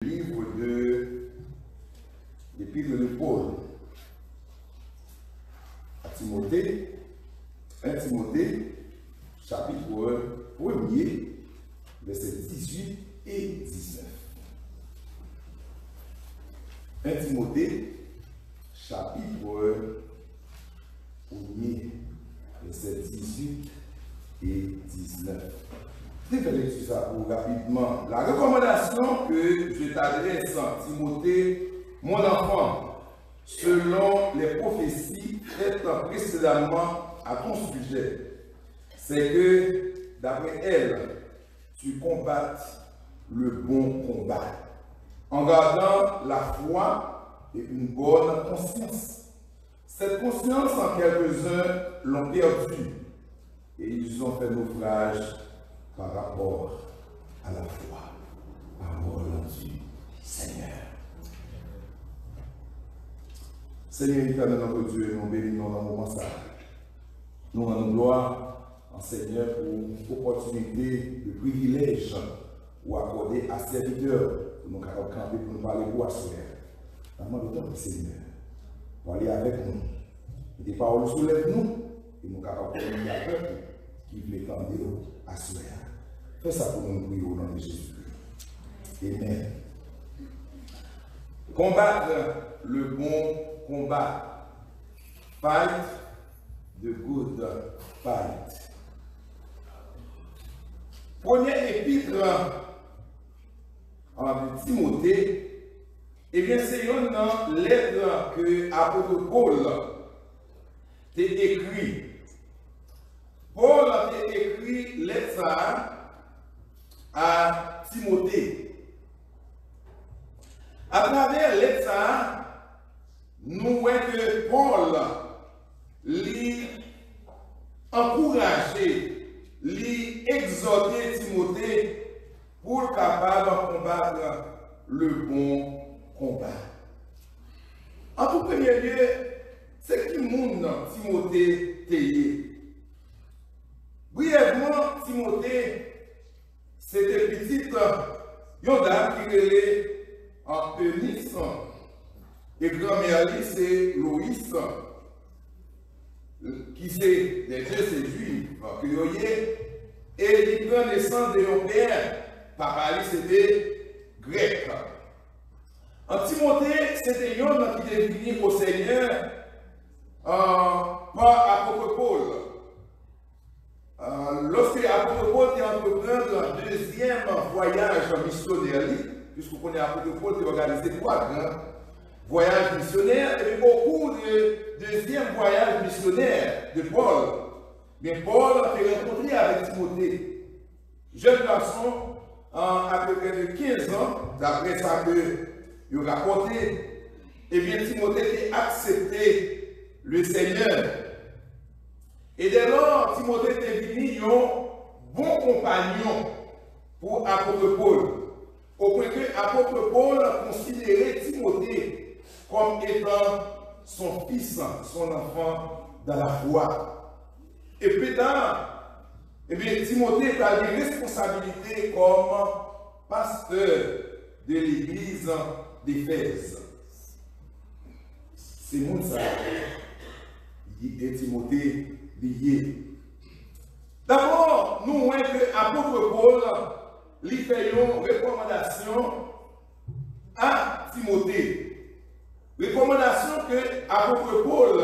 Livre de l'Épître de Paul à Timothée, 1 Timothée, chapitre 1er, versets 18 et 19. 1 Timothée, chapitre 1er, versets 18 et 19. Je vais lecture ça pour rapidement. La recommandation que je t'adresse, Timothée, mon enfant, selon les prophéties faites précédemment à ton sujet, c'est que, d'après elles, tu combattes le bon combat, en gardant la foi et une bonne conscience. Cette conscience, en quelques-uns l'ont perdue, et ils ont fait naufrage par rapport à la foi. Parole du Seigneur. Seigneur éternel, notre Dieu, nous bénissons dans le moment ça. Nous rendons gloire en Seigneur pour l'opportunité, le privilège ou accorder à serviteurs pour nous camper, pour nous parler pour assurer. Vraiment le temps, Seigneur, pour aller avec nous. Et des paroles soulèvent-nous et nous capables de communiquer à peuple qui veut tendre assurer. Fais ça pour nous prier au nom de Jésus-Christ. Amen. Combattre le bon combat. Fight the good fight. Première épître en Timothée, eh bien c'est une lettre que l'apôtre Paul t'a écrit. Paul a écrit lettre à Timothée. À travers lettre, nous voyons que Paul lui encourager, lui exhorter Timothée pour capable de combattre le bon combat. En tout premier lieu, c'est qui monde Timothée t'ayé. Brièvement, Timothée, c'était petite Yoda qui relait en Eunice, et grand-mère c'est Loïs, qui c'est des deux c'est juif, et il prend naissance de son père, papa c'était grec. En Timothée, c'était Yoda qui était venu au Seigneur par apôtre Paul. Lorsque l'apôtre Paul était entreprendre un deuxième voyage missionnaire, puisque vous connaissez l'apôtre Paul qui a organisé 3 grands voyages missionnaires, et au cours du deuxième voyage missionnaire de Paul, mais Paul a fait rencontrer avec Timothée, jeune garçon, à peu près de 15 ans, d'après ça que il a rapporté, et bien Timothée a accepté le Seigneur. Et dès lors, Timothée est devenu un bon compagnon pour l'apôtre Paul. Au point que l'apôtre Paul considérait Timothée comme étant son fils, son enfant dans la foi. Et plus tard, eh bien, Timothée a des responsabilités comme pasteur de l'église d'Éphèse. C'est mon ça. Et Timothée lié. D'abord, nous voyons que l'apôtre Paul lui fait une recommandation à Timothée. Recommandation que l'apôtre Paul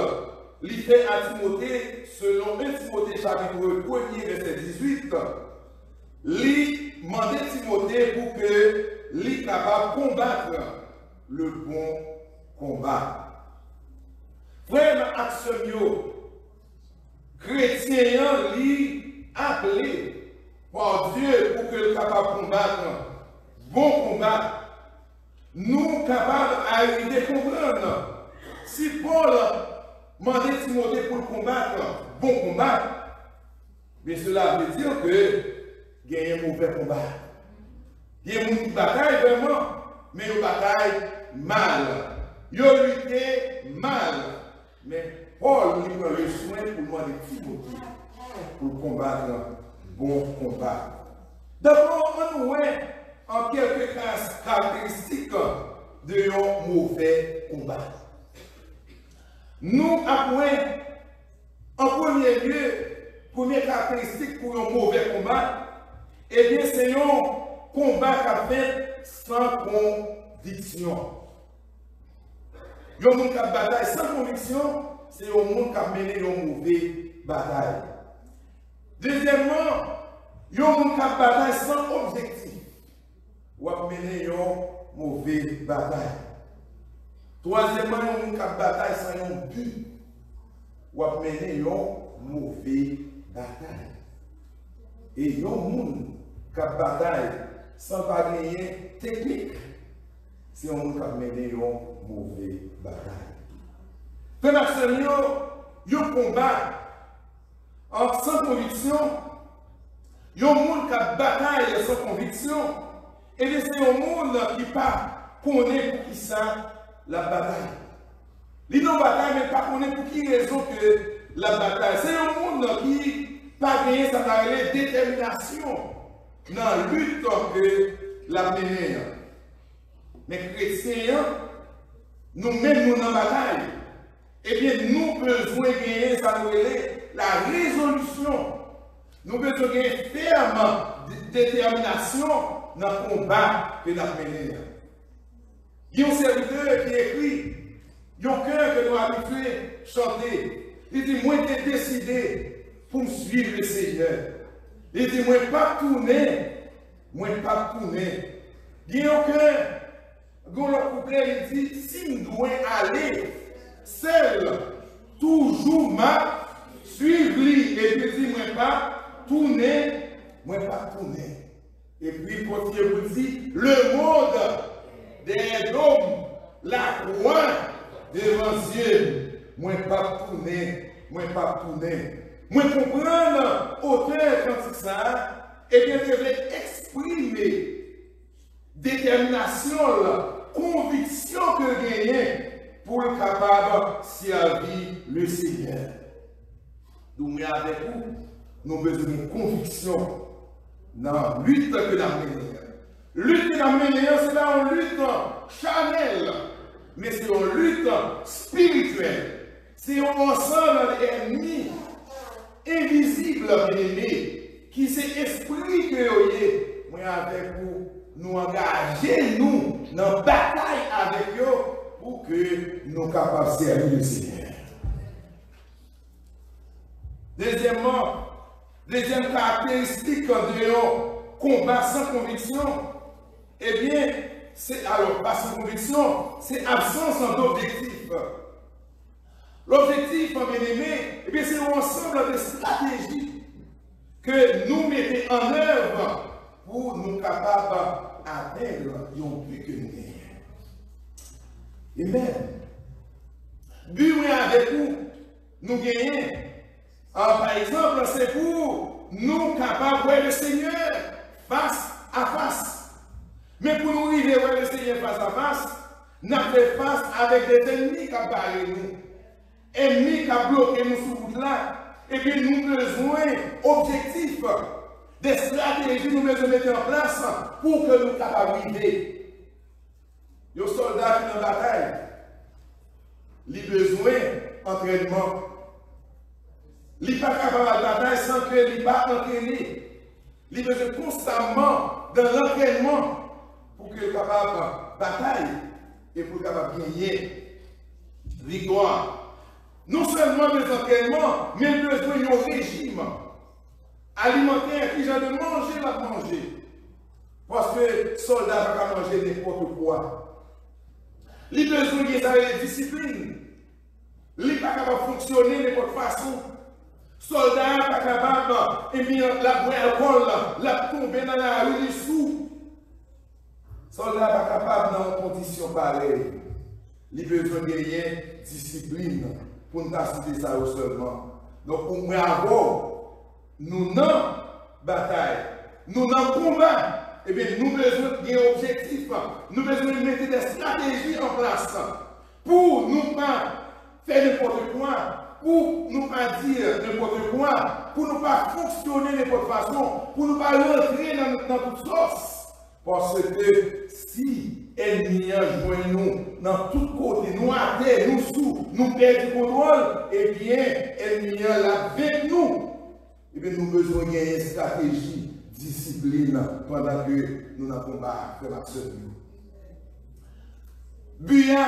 lui fait à Timothée, selon 1 Timothée chapitre 1er, verset 18, lui demandait Timothée pour que lui capable de combattre le bon combat. Frère, action chrétien lui appelé par Dieu pour que le capable de combattre bon combat. Nous capables d'arriver à comprendre. Si Paul demandait Timothée pour le combattre bon combat, mais cela veut dire que il y a un mauvais combat. Il y a une bataille vraiment, mais une bataille mal. Il a lutté mal. Mais Paul lui prend le soin pour demander Timothée pour combattre bon combat. D'abord, on voit en quelques caractéristiques de un mauvais combat. Nous apprenons en premier lieu, première caractéristique pour un mauvais combat, eh bien c'est un combat qui fait sans conviction. Un monde qui a bataille sans conviction, c'est un monde qui a mené une mauvaise bataille. Deuxièmement, un monde qui a bataille sans objectif, ou a mené une mauvaise bataille. Troisièmement, un monde qui a bataille sans un but, ou a mené une mauvaise bataille. Et un monde qui a bataille sans pas gagner technique, c'est un monde qui a mené une mauvaise bataille. Frères un combat sans conviction, un monde qui a bataille sans conviction, et c'est un monde qui pas connaît pour qui ça la bataille. Il y a une bataille, mais pas connaît pour qui raison que la bataille. C'est un monde qui pas gagné sa détermination dans la lutte que la mener. Mais chrétiens, nous-mêmes, nous dans la bataille, eh bien, nous besoin de gagner ça, la résolution. Nous besoin de gagner ferme détermination dans le combat que nous menons. Il y a un serviteur qui écrit, il y a un cœur que nous habitués à chanter. Il dit, moi, j'ai décidé pour me suivre le Seigneur. Il dit, moi, pas tourner. Moi, pas tourner. Il y a un cœur, dans le couplet, il dit, si nous devons aller seul, toujours m'a suivre lui. Et puis, il dit, moi, pas tourner. Moi, pas tourner. Et puis, il continue pour dire, le monde des hommes, la croix devant Dieu. Moi, pas tourner. Moi, pas tourner. Moi, comprendre auteur quand c'est ça, et bien, je vais exprimer détermination, conviction que gagner pour le capable de servir le Seigneur. Donc, avec vous, nous avons besoin de conviction dans la lutte que nous menons. Lutte que nous menons, c'est là une lutte charnelle, mais c'est une lutte spirituelle. C'est un ensemble d'ennemis invisibles, bien-aimés, qui c'est esprit que vous avez. Moi, avec vous, nous engager nous dans la bataille avec eux pour que nous soyons capables de servir le Seigneur. Deuxième caractéristique de combat sans conviction, eh bien, c'est alors pas sans conviction, c'est absence d'objectif. L'objectif, bien-aimé, eh bien, c'est l'ensemble de stratégies que nous mettons en œuvre pour nous capables d'atteindre le but que nous gagnons. Et même, but avec vous, nous gagnons. Alors, par exemple, c'est pour nous capables de voir le Seigneur face à face. Mais pour nous arriver à voir le Seigneur face à face, nous faisons face avec des ennemis qui barrent nous. Ennemis qui bloquent nous sur route là. Et puis nous avons besoin d'objectifs, des stratégies nous devons mettre en place pour que nous soyons capables d'arriver. Les soldats qui sont en bataille, ils ont besoin d'entraînement. Ils ne sont pas capables de bataille sans qu'ils ne soient pas entraînés. Ils ont besoin constamment de l'entraînement pour qu'ils soient capables de bataille et pour qu'ils soient capables de gagner victoire. Non seulement des entraînements, mais besoin d'un régime alimentaire qui j'ai de manger, la manger. Parce que les soldats ne peuvent pas manger n'importe quoi. Les besoins de discipline. Ils ne peuvent pas fonctionner de n'importe façon. Soldats ne sont pas capables de mettre la boîte alcool, la tomber dans la rue dessous. Soldats ne sont pas capables dans une condition pareille. Ils ont besoin de discipline pour nous assurer ça seulement. Donc, pour nous nous n'avons bataille, nous n'avons combat, eh bien, nous avons besoin d'un objectif, nous avons besoin de mettre des stratégies en place pour nous pas faire n'importe quoi, pour nous pas dire n'importe quoi, pour nous pas fonctionner de n'importe façon, pour nous pas rentrer dans toute sauce. Parce que si ennemi joint nous dans tous côtés, nous à terre, nous sous, nous perdons le contrôle, eh bien, ennemi là avec nous. Eh bien, nous avons besoin d'une stratégie, discipline pendant que nous n'avons combat de la seule. Bien,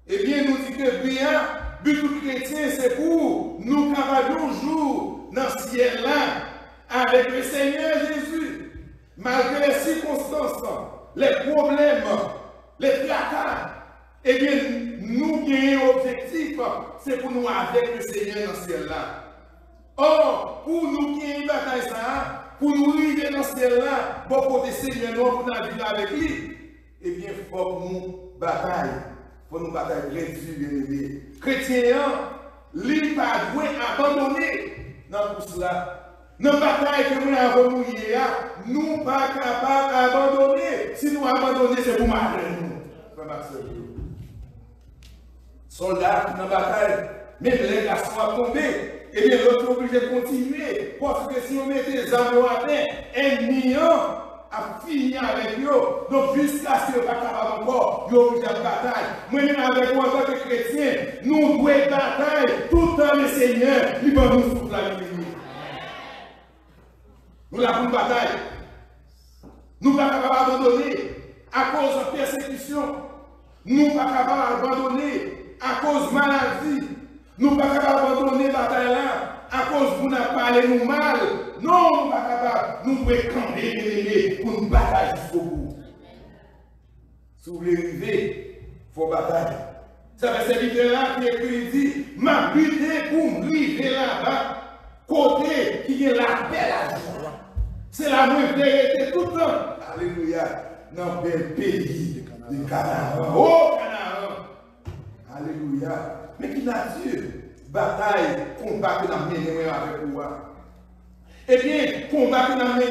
eh bien, nous disons que bien, but tout chrétien, c'est pour nous capables un jour dans ce ciel-là avec le Seigneur Jésus, malgré les circonstances, les problèmes, les tracas. Eh bien, nous gagnons un objectif, c'est pour nous avec le Seigneur dans ce ciel-là. Or, pour nous gagner une bataille, pour nous arriver dans ce ciel-là, pour côté Seigneur, pour nous vivre avec lui, eh bien, il faut que nous bataille. Pour nous bataille chrétien, bien aimé. Chrétien, lui, pas doué abandonner dans tout cela. Dans la bataille que nous avons nous ne pas capables d'abandonner. Si nous abandonnons, c'est pour malheur nous. Soldats dans la bataille, même les garçons sont tombés. Et bien, l'autre est obligé de continuer. Parce que si on met des armes à terre, ennemi a fini avec eux. Donc, jusqu'à ce qu'ils ne soient pas capables encore, ils ont obligé de bataille. Moi-même, avec moi, en tant que chrétien, nous devons bataille tout le temps, le Seigneur, il va nous souffler la vie. Nous avons une bataille. Nous ne sommes pas capables d'abandonner à cause de persécution. Nous ne sommes pas capables d'abandonner à cause de maladie. Nous ne sommes pas capables d'abandonner la bataille là à cause de nous parler nous mal. Non, nous ne sommes pas capables. Nous pouvons camper pour nous batailler jusqu'au bout. Si vous voulez arriver, il faut batailler. Ça fait cette vidéo-là qui écrit, il dit, ma lutte pour arriver là-bas, côté qui est la paix à joie. C'est la même vérité tout le temps. Alléluia. Dans le pays du Canaan. Oh, Canaan. Alléluia. Mais qui nature? Bataille, combat que nous avons mené avec vous. Eh bien, combat que nous avons mené,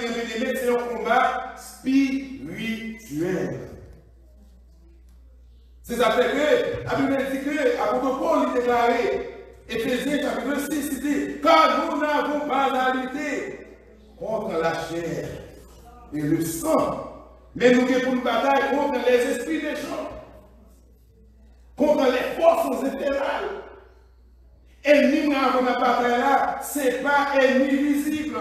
c'est un combat spirituel. C'est ça fait que, la Bible dit que, l'apôtre Paul il déclaré, Éphésiens chapitre 6, il dit, car nous n'avons pas à lutter contre la chair et le sang, mais nous avons une bataille contre les esprits des gens, contre les forces infernales. Ennemi nous avons la bataille là, ce n'est pas ennemi visible.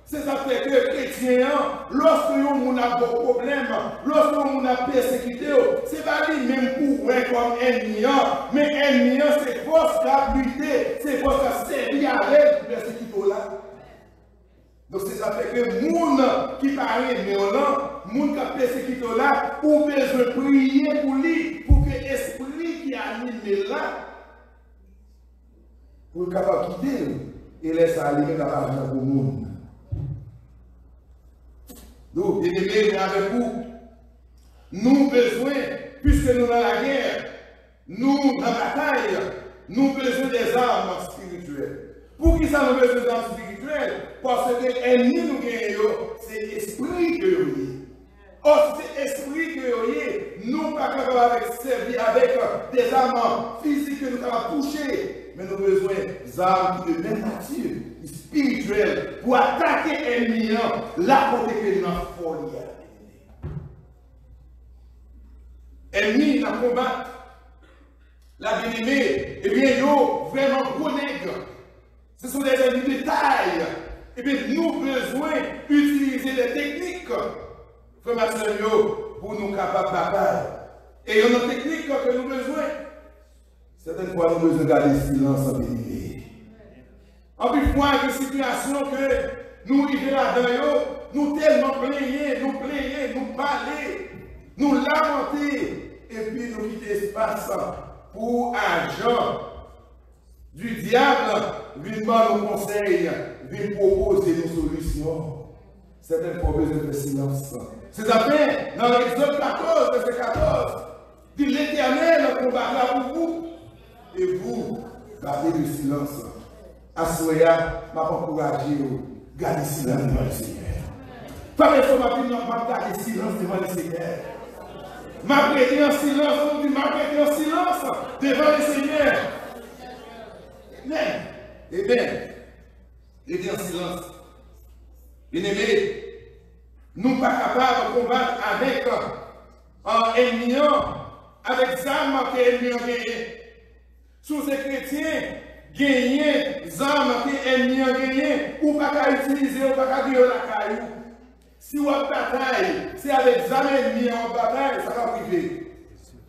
C'est ça fait que les chrétiens, lorsque nous avons des problèmes, lorsque nous avons persécuté, ce n'est pas lui-même pour comme ennemi, mais ennemi, c'est force qui a lutté, c'est force qui a servi avec pour persécuter là. Donc c'est ça fait que les gens qui parlent de là, les gens qui ont persécuté là, ont besoin de prier pour lui, pour que l'esprit qui anime là, pour capable de quitter et laisser aller dans l'argent pour le monde. Donc, bien aimés, avec vous, nous avons besoin, puisque nous dans la guerre, nous dans la bataille, nous avons besoin des armes spirituelles. Pour qui ça nous besoin des armes spirituelles? Parce que l'ennemi nous gagne, c'est l'esprit que nous avons. Or, c'est l'esprit que nous n'avons pas capable de servir avec des armes physiques que nous avons toucher, mais nous avons besoin d'armes de même nature, spirituelles, pour attaquer l'ennemi, là côté que nous avons folie. L'ennemi dans le combat, la bien-aimée, eh bien, nous vraiment gros nègres. Ce sont des ennemis de taille. Eh bien, nous avons besoin d'utiliser des techniques. Pour nous capables de bataille. Et il y a une technique que nous avons besoin. Certaines fois, nous avons besoin de garder silence en vérité. En plus, il y a une situation que nous vivons là-dedans, nous tellement plaignons, nous parler, nous lamenter, et puis nous quitter l'espace pour agir du diable, venir nous conseiller, venir proposer nos solutions. Certaines fois, besoin de silence. C'est à peine dans l'Exode 14, verset 14, dit l'Éternel combattra pour vous, et vous gardez le silence. Assoya, m'a encouragé, gardez le silence devant le Seigneur. Pas que je m'a gardé le silence devant le Seigneur. M'a prêté en silence, m'a prêté en silence devant le Seigneur. Eh bien, il était en silence. Bien-aimé, nous ne sommes pas capables de combattre avec un ennemi, avec les armes que l'ennemi a gagné. Sous ces chrétiens, gagner les armes que l'ennemi a gagné, ou pas utiliser, ou pas gagner la caillou. Si vous avez bataille, c'est avec les armes ennemies en bataille, ça va priver.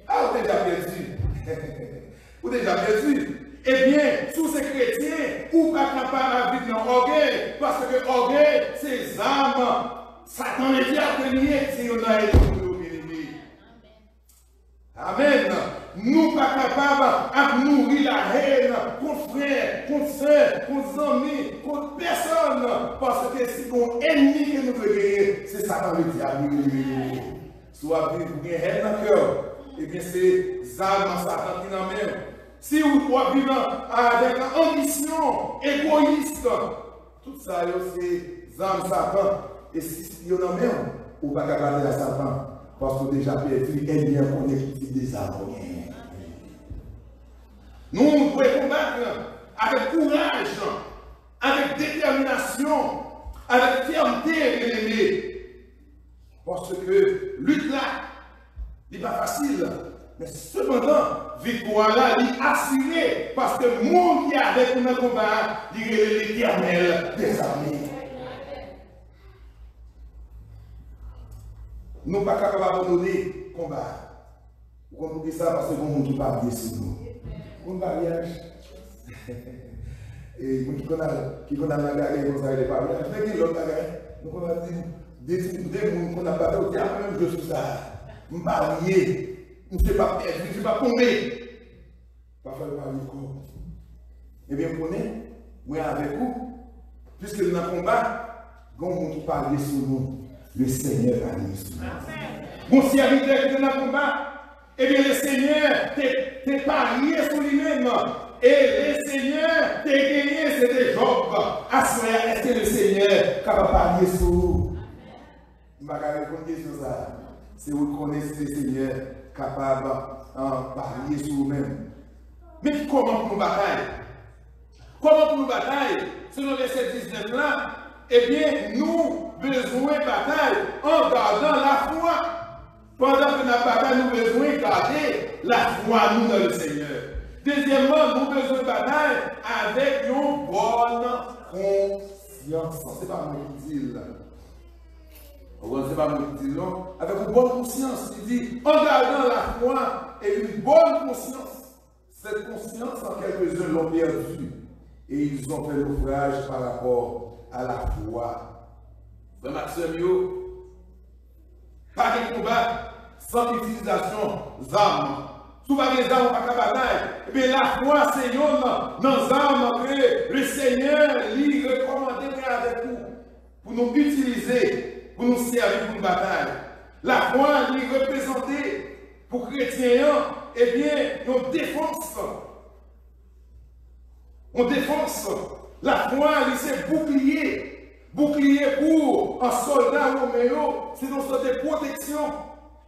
Ah, vous avez déjà perdu. Vous avez déjà perdu. Eh bien, sous ces chrétiens, ou pas capable de vivre dans l'orgueil, parce que l'orgueil, c'est les armes. Satan est bien si on a été bien-aimé. Amen. Nous pas capables de nourrir la haine contre frères, contre soeurs, contre amis, contre personne. Parce que si on ennemi que nous devons gagner, c'est Satan le diable. Soit vivre pour gagner haine dans le cœur, eh bien c'est Satan qui n'en même. Si vous vivez avec une ambition égoïste, tout ça c'est âme Satan. Et si vous en même, vous ne pouvez pas garder à Satan. Parce que déjà perdu, et bien qu'on est des armes. Nous devons combattre avec courage, avec détermination, avec fermeté, bien-aimés. Parce que lutte là, n'est pas facile. Mais cependant, victoire là, il est assurée. Parce que le monde qui est avec nous dans le combat, il est l'Éternel des armées. Nous ne sommes pas capables d'abandonner le combat. Vous comprenez ça parce que le monde qui parle de nous. Un mariage. Et qui connaît la guerre, comme ça, les mariages. Mais qui l'autre guerre, nous avons dit, des gens qu'on n'a pas fait, même je suis ça. Je suis marié, je ne suis pas perdu, je ne suis pas tombé. Parfois, le mari corps. Eh bien, vous connaissez, moi avec vous, puisque nous avons un combat, quand on parle sur nous. Le Seigneur a mis sur nous. Mon serviteur qui est dans le combat, eh bien le Seigneur t'es parié sur lui-même. Et le Seigneur t'es gagné, c'est des Job. Assoya, est-ce que le Seigneur capable de parier sur vous? Je ne vais pas répondre sur ça. Si vous connaissez le Seigneur capable de parier sur vous-même. Mais comment nous bataillons? Comment nous bataillons? Selon le verset 19 là, eh bien, nous besoin de bataille en gardant la foi. Pendant que la bataille, nous besoin de garder la foi, nous, dans le Seigneur. Deuxièmement, nous besoin de bataille avec une bonne conscience. Ce n'est pas moi qui dis là. Ce n'est pas moi qui dis là. Avec une bonne conscience, il dit, en gardant la foi et une bonne conscience. Cette conscience, en quelques-uns l'ont perdue. Et ils ont fait l'ouvrage par rapport à la foi. Frère Maxime, pas de combat sans utilisation d'armes. Souvent les armes pas de bataille. Mais la foi, c'est une dans les armes que le Seigneur lui recommande avec nous pour nous utiliser, pour nous servir pour une bataille. La foi lui représentée pour chrétiens, eh bien, une défense. On défense. La foi, c'est bouclier. Bouclier pour un soldat roméo, c'est une sorte de protection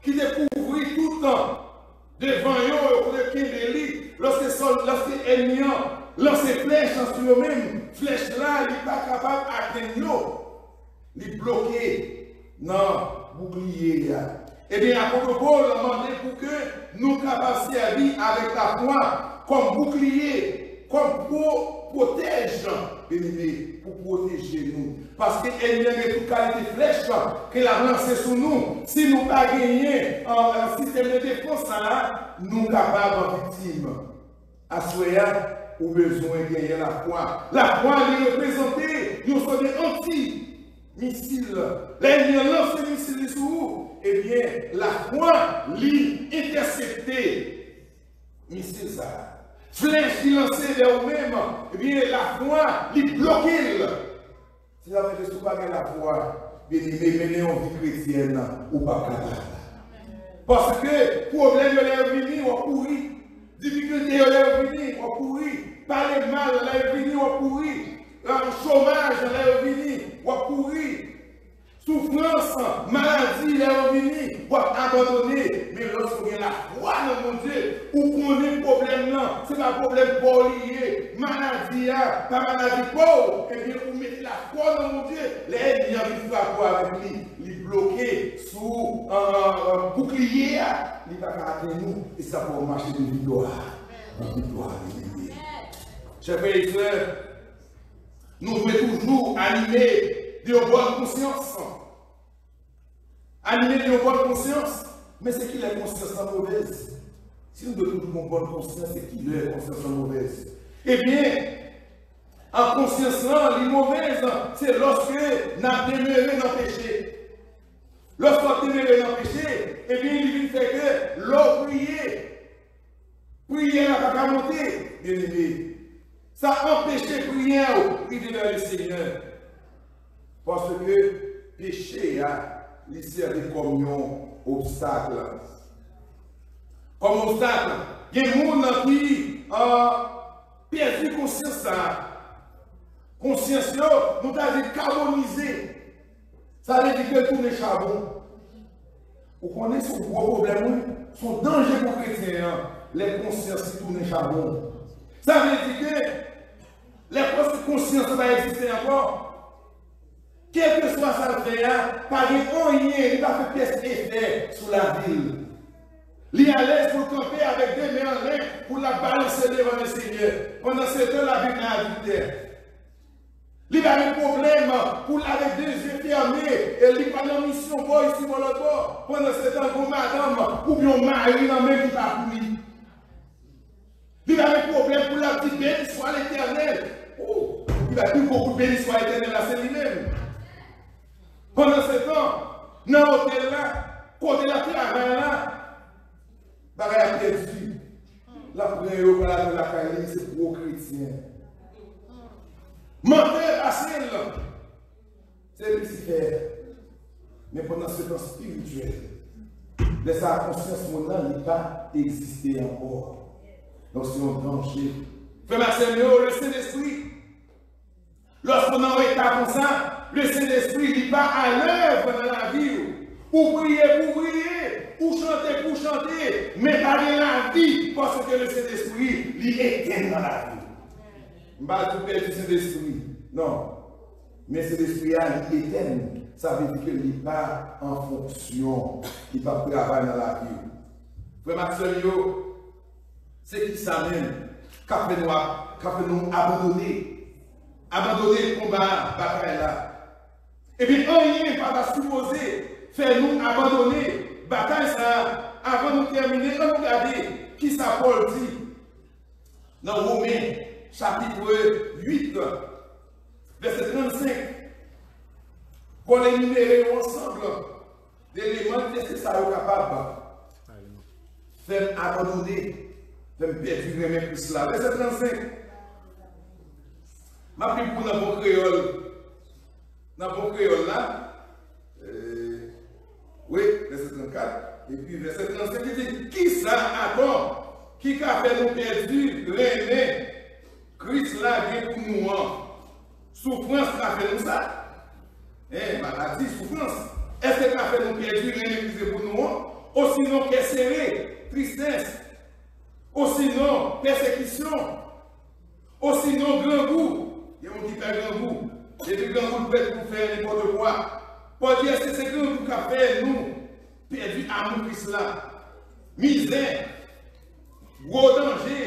qui découvre tout le temps. Devant eux, pour le Kindeli, lorsque l'ennemi lance ses flèches sur eux-mêmes, flèches là, il n'est pas capable d'atteindre. Il est bloqué. Non, bouclier. Eh bien, l'apôtre Paul a demandé pour que nous capables de servir avec la foi comme bouclier, comme protège, pour protéger nous. Parce qu'il y a toute qualité de flèche qu'elle a lancée sur nous. Si nous n'avons pas gagné un système de défense, nous sommes capables de victime. À Soya, nous avons besoin de gagner la foi. La foi est représentée, nous sommes des anti-missiles. L'ennemi lance des missiles sur vous. Eh bien, la foi l'intercepter. Missile ça. Flèche qui lancée vers vous-même, eh bien, la foi l'y bloquée. Si vous avez de soupager la foi, bien aimé, en vie chrétienne ou pas capable. Parce que problème de l'air venu, on pourri. Difficulté de l'air venu, on pourri. Parler mal de l'air venu, on pourri. Chômage de l'air venu, on pourri. Souffrance, maladie, l'air venu, on abandonner. Mais lorsqu'on a la foi dans mon Dieu, ou qu'on ait problème là, c'est pas un problème pour lié, maladie, pas maladie pauvre, et bien vous mettez la foi dans mon Dieu, l'ennemi a une foi avec lui, il bloqué sous bouclier, il va pas atteindre nous et ça pour marcher de victoire. Victoire, chers frères et sœurs, nous devons toujours animer de bonne conscience. Animer de bonne conscience. Mais c'est qui la conscience mauvaise? Si nous devons toujours une bonne conscience, c'est qui la conscience mauvaise? Eh bien, en conscience, les mauvaises, c'est lorsque nous avons demeuré dans le péché. Lorsqu'on demeuré dans le péché, eh bien, il fait que l'eau prière n'a pas monter, bien aimé. Ça empêche prière prier vers le Seigneur. Parce que péché, il sert de communion, obstacle. Comme obstacle, il y a des gens qui perdu conscience. Conscience, nous avons carbonisé. Ça veut dire que tout est charbon. Vous connaissez son gros problème, son danger pour les chrétiens, les consciences qui tournent charbon. Ça veut dire que les consciences ne vont pas exister encore. Quel que soit ça le fait, pas de rien, il va faire pièce effet sur la ville. Il est à l'aise pour camper avec des mains en l'air pour la balancer devant le Seigneur. Pendant ce temps, la Bible est adultère. Il a un problème pour avec des yeux fermés et il n'a pas de mission pour ici pour l'autre bord. Pendant ce temps, pour madame ou bien mari dans même qui va pour lui. Il a un problème pour la petite béni soit l'éternel. Oh, il a plus beaucoup de béni soit l'éternel à c'est lui-même. Pendant ce temps, dans l'hôtel là, côté la travail là, bagaille a perdu. La première de la caille, c'est pour les chrétiens. Menteur à celle, c'est Lucifer. Mais pendant ce temps spirituel, laisse la conscience mondiale n'est pas existé encore. Donc c'est un danger. Frère Marcel, le Saint-Esprit, lorsqu'on est en état comme ça, le Saint-Esprit n'est pas à l'œuvre dans la vie. Pour prier, pour chanter, mais pas dans la vie, parce que le Saint-Esprit, il est éteint dans la vie. Je ne vais pas tout perdre du Saint-Esprit. Non. Mais Saint-Esprit est éteint. Ça veut dire qu'il n'est pas en fonction. Il n'est pas travail dans la vie. Frère Maxime, c'est qui ça même? Qu'a fait nous abandonner le combat, bataille là. Et bien, rien ne va supposer faire nous abandonner la bataille ça. Avant de terminer, on regarde qui ça Paul dit. Dans Romains, chapitre 8, verset 35. Pour énumérer ensemble d'éléments nécessaires au capable. Faire abandonner, faire perdre même plus cela. Verset 35. Ma pris pour dans mon créole. Dans mon créole là. Oui, verset 34. Et puis verset 35, il dit, qui ça attend? Qui a fait nous perdu, l'aimer? Christ là vient pour nous. Souffrance a fait nous ça. Maladie, souffrance. Est-ce que a fait nous perdu, l'aimer pour nous? Ou sinon, qu'est serré, tristesse. Ou sinon, persécution. Ou sinon, grand goût. Il y a un qui fait grand goût. Et puis grand goût peut pour faire n'importe quoi. Pour dire que c'est grand goût qui a fait nous perdu amour Christ là. Misère. Gros danger,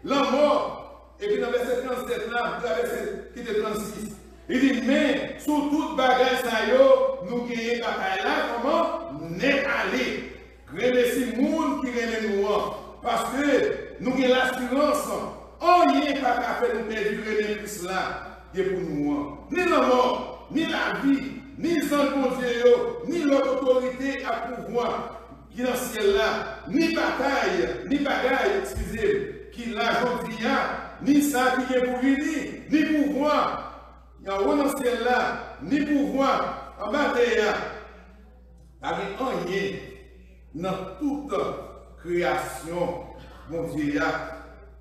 la mort. Et puis dans le verset 37 là, dans le verset qui était 36, il dit, mais sous toute bagage ça yo, nous gagnons bataille là, comment? N'est allé. Remercie le monde qui remet nous. Parce que nous avons l'assurance. On n'y est pas qu'à faire nous perdre le plus là, qui est pour nous. Ni la mort, ni la vie, ni le sang de Dieu, ni l'autre autorité à pouvoir. Qui dans ce ciel là, ni bataille, ni bagaille, excusez, qui l'a aujourd'hui, ni ça qui est pour venir, ni pouvoir. Il y a dans ce ciel là, ni pouvoir, en bataille, avec rien dans toute création, mon Dieu,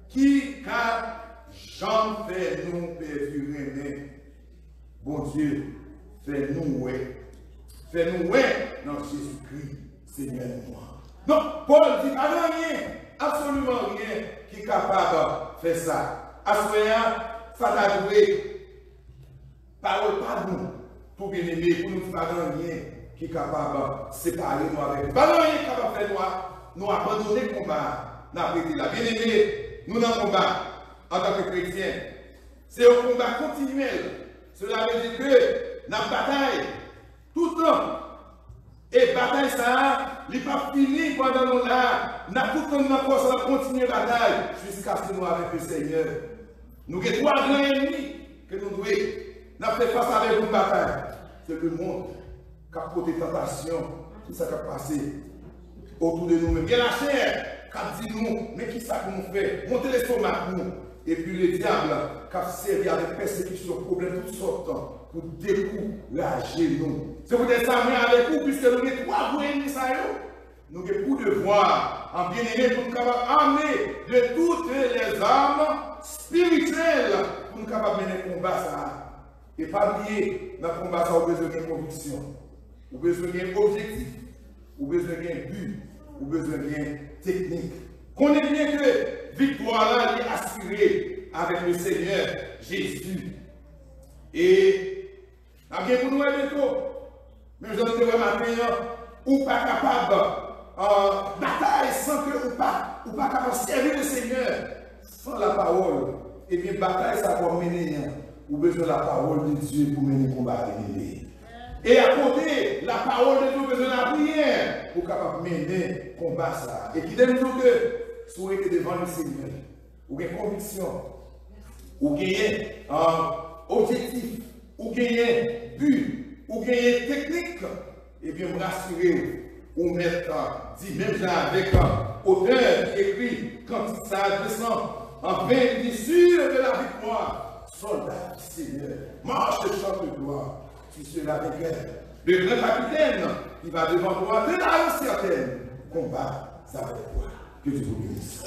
qui a jamais fait nous perdurer. Bon Dieu, fais-nous ouais. Fais-nous ouais dans Jésus-Christ. Seigneur moi. Donc, Paul dit, pas rien, absolument rien qui est capable de faire ça. Assoya, ça t'a doué. Parole pas nous, pour bien aimer, pour nous faire rien. qui est capable de séparer nous avec. Pas rien qui est capable de faire nous abandonner le combat. Nous avons été là. Bien aimé, nous dans le combat en tant que chrétiens. C'est un combat continuel. Cela veut dire que nous bataille tout le temps. Et bataille ça, il n'est pas fini pendant nous là. Nous avons tout le temps encore ça continuer la bataille jusqu'à ce que nous avec le Seigneur. Nous avons trois grands ennemis que nous devons. Nous avons fait face avec une bataille. C'est le monde qui a porté tentation. Tout ça qui a passé autour de nous-mêmes. Il y a la chair qui a dit nous, mais qui ça que nous fait? Monter l'estomac nous. Et puis le diable qui a servi avec persécution, problème, toutes sortes, pour décourager nous. C'est pour ça que avec vous, puisque nous avons trois grands ennemis, nous avons pour devoir, en bien-aimé, pour nous capables d'amener de toutes les armes spirituelles pour nous capables de mener le combat. Ça. Et pas oublier, dans le combat, ça, on a besoin d'une conviction, on a besoin d'un objectif, on a besoin d'un but, on a besoin d'une technique. Connaissez bien que victoire là est assurée avec le Seigneur Jésus. Et, bien pour nous, bientôt, mais je vous dis matin, ou pas capable bataille sans que ou pas capable de servir le Seigneur sans la parole. Et bien, bataille, ça va mener. Ou besoin de la parole de Dieu pour mener le combat. Et à côté, la parole de Dieu, besoin de la prière pour capable mener le combat. Ça. Et qui donne nous que si vous êtes devant le Seigneur, ou avez conviction, ou avez objectif, ou avez but, ou avez technique, et bien me rassurer, ou mettre, dit même avec auteur qui écrit, quand ça descend, en vain, il dit sûr de la victoire, soldat du Seigneur, marche de chant de gloire, tu seras avec elle. Le grand capitaine qui va devant toi, de la certaine, combat avec toi. Que Dieu vous bénisse.